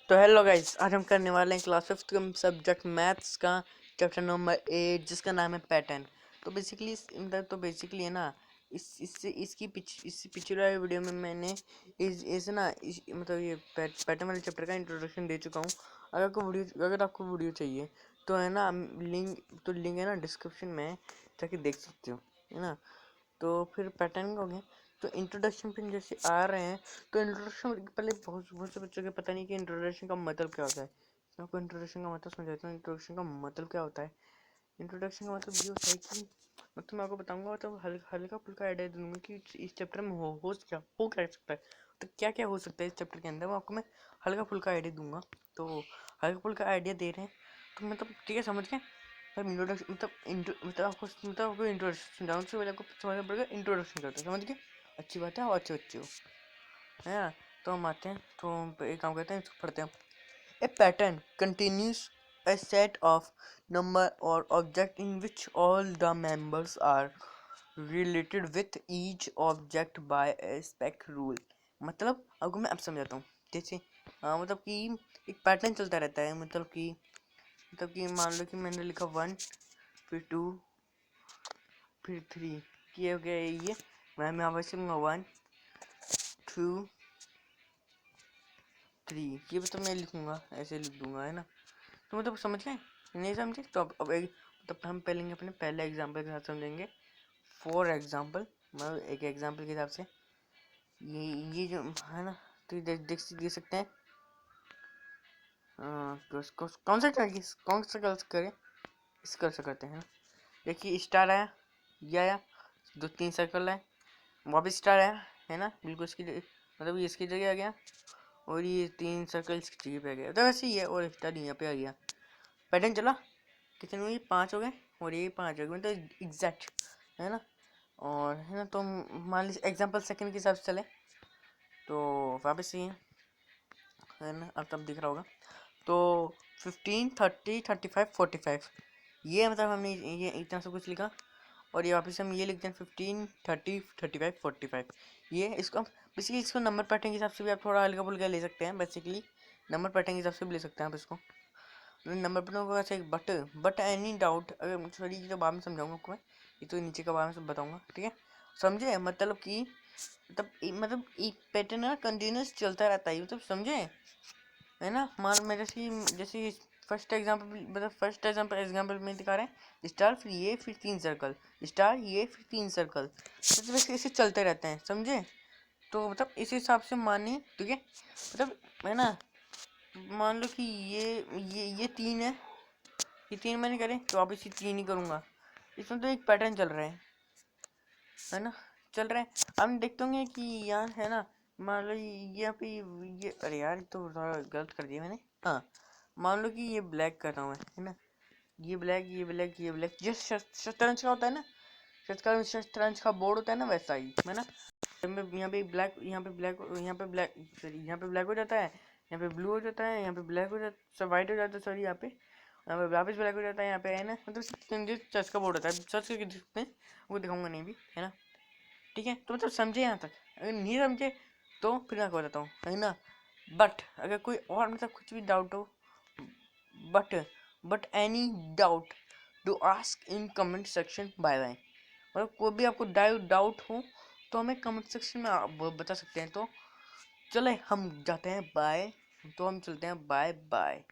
तो hello guys, आज हम करने वाले हैं क्लास फिफ्थ का सब्जेक्ट मैथ्स का चैप्टर नंबर 8 जिसका नाम है पैटर्न। तो बेसिकली है ना, इससे पिछले वाले वीडियो में मैंने ये पैटर्न वाले चैप्टर का इंट्रोडक्शन दे चुका हूँ। अगर आपको वीडियो चाहिए तो है ना, लिंक है ना डिस्क्रिप्शन में, जाके देख सकते हो, है ना। तो फिर पैटर्न हो गया। तो इंट्रोडक्शन पे जैसे आ रहे हैं, तो इंट्रोडक्शन पहले बहुत बहुत से बच्चों को पता नहीं कि इंट्रोडक्शन का मतलब क्या होता है। मैं आपको इंट्रोडक्शन का मतलब समझाता हूँ। इंट्रोडक्शन का मतलब क्या होता है? इंट्रोडक्शन का मतलब ये होता है कि मतलब मैं आपको बताऊंगा, मतलब हल्का फुल्का आइडिया दूंगा कि इस चैप्टर में हो क्या सकता है, तो क्या क्या हो सकता है इस चैप्टर के अंदर, वो आपको मैं हल्का फुल्का आइडिया दूंगा। तो हल्का फुल्का आइडिया दे रहे हैं तो मतलब ठीक है, समझ गए। इंट्रोडक्शन आपको इंट्रोडक्शन समझाऊँ, उससे पहले आपको समझना पड़ेगा इंट्रोडक्शन करते हैं, समझ गए। अच्छी बात है, और अच्छे बच्चे हो, है ना। तो हम आते हैं, तो हम एक काम करते हैं, इसको पढ़ते हैं। A pattern continuous a set of number or object in which all the members are related with each object by a spec rule। मतलब आपको मैं अब समझाता हूँ। जैसे मतलब कि एक पैटर्न चलता रहता है। मतलब कि मान लो कि मैंने लिखा 1, फिर 2, फिर 3, ये हो गया ये। मैं यहाँ पर लिखूँगा 1, 2, 3, ये मतलब मैं लिखूँगा, ऐसे लिख दूँगा, है ना। तो मतलब समझ गए? नहीं समझे तो अब एक मतलब हम पहले अपने पहले एग्जांपल के साथ समझेंगे। फॉर एग्जांपल, मतलब एक एग्जांपल के हिसाब से ये जो है ना, तो ये देख सकते हैं। कौन सा कलर करें, इस कलर से करते हैं। देखिए स्टार आया, ये आया, 2-3 सर्कल है, वापस स्टार आया, है ना, बिल्कुल इसकी मतलब ये इसकी जगह आ गया, और ये 3 सर्कल इसकी जगह पे आ गया। तो वैसे ही है, और स्टार यहाँ पे आ गया। पैटर्न चला, कितने हुए? 5 हो गए, और ये 5 हो गए, मतलब एग्जैक्ट, है ना। और है ना, तो मान लीजिए एग्जांपल सेकंड के हिसाब से चले, तो वापस से है ना, अब तब दिख रहा होगा। तो 15, 30, 35, 45, ये मतलब हमने ये इतना सब कुछ लिखा, और ये वापस हम ये लिखते हैं 15, 30, 35, 45। ये इसको बेसिकली इसको नंबर पैटर्न के हिसाब से भी आप थोड़ा हल्का फुल्का ले सकते हैं। बेसिकली नंबर पैटर्न के हिसाब से भी ले सकते हैं आप इसको। नंबर पैटर्न को ऐसे बट एनी डाउट, अगर सॉरी ये तो बाद में समझाऊंगा आपको मैं, ये तो नीचे का बाद में सब बताऊंगा, ठीक है। समझे? मतलब कि मतलब एक पैटर्न है कंटिन्यूस चलता रहता है, मतलब समझे, है ना। मान मैं जैसे फर्स्ट एग्जांपल में दिखा रहे हैं, स्टार, फिर ये, फिर 3 सर्कल, स्टार, ये, फिर 3 सर्कल, मतलब ऐसे चलते रहते हैं, समझे। तो मतलब इस हिसाब से मानिए, ठीक है। मतलब है ना, मान लो कि ये 3 है, ये 3 मैंने करे, तो अब इसी 3 ही करूँगा। इसमें तो एक पैटर्न चल रहा है ना, चल रहा है। हम देखते होंगे कि यार, है ना, मान लो यहाँ पे ये अरे यार, तो थोड़ा गलत कर दिया मैंने। हाँ, मान लो कि ये ब्लैक कर रहा हूँ मैं, है ना, ये ब्लैक, ये ब्लैक, ये ब्लैक, जैसे शतरंज का होता है ना, शतरंज का बोर्ड होता है ना, वैसा ही, है ना। यहाँ पे ब्लैक, यहाँ पे ब्लैक, यहाँ पे ब्लैक, सॉरी यहाँ पे ब्लैक हो जाता है, यहाँ पे ब्लू हो जाता है, यहाँ पे ब्लैक हो जाता है, वाइट हो जाता है, सॉरी यहाँ पे वापस ब्लैक हो जाता है, यहाँ पे, है ना। मतलब चर्च का बोर्ड होता है, सर्च करके देखते हैं, वो दिखाऊंगा नहीं भी, है ना, ठीक है। तो मतलब समझे यहाँ तक? अगर नहीं समझे तो फिर मैं बताता हूँ, है ना। बट अगर कोई और मतलब कुछ भी डाउट हो, but but any doubt do ask in comment section, bye bye. मतलब कोई भी आपको डाउट हो तो हमें कमेंट सेक्शन में आप बता सकते हैं। तो चले हम जाते हैं, बाय। तो हम चलते हैं, बाय बाय।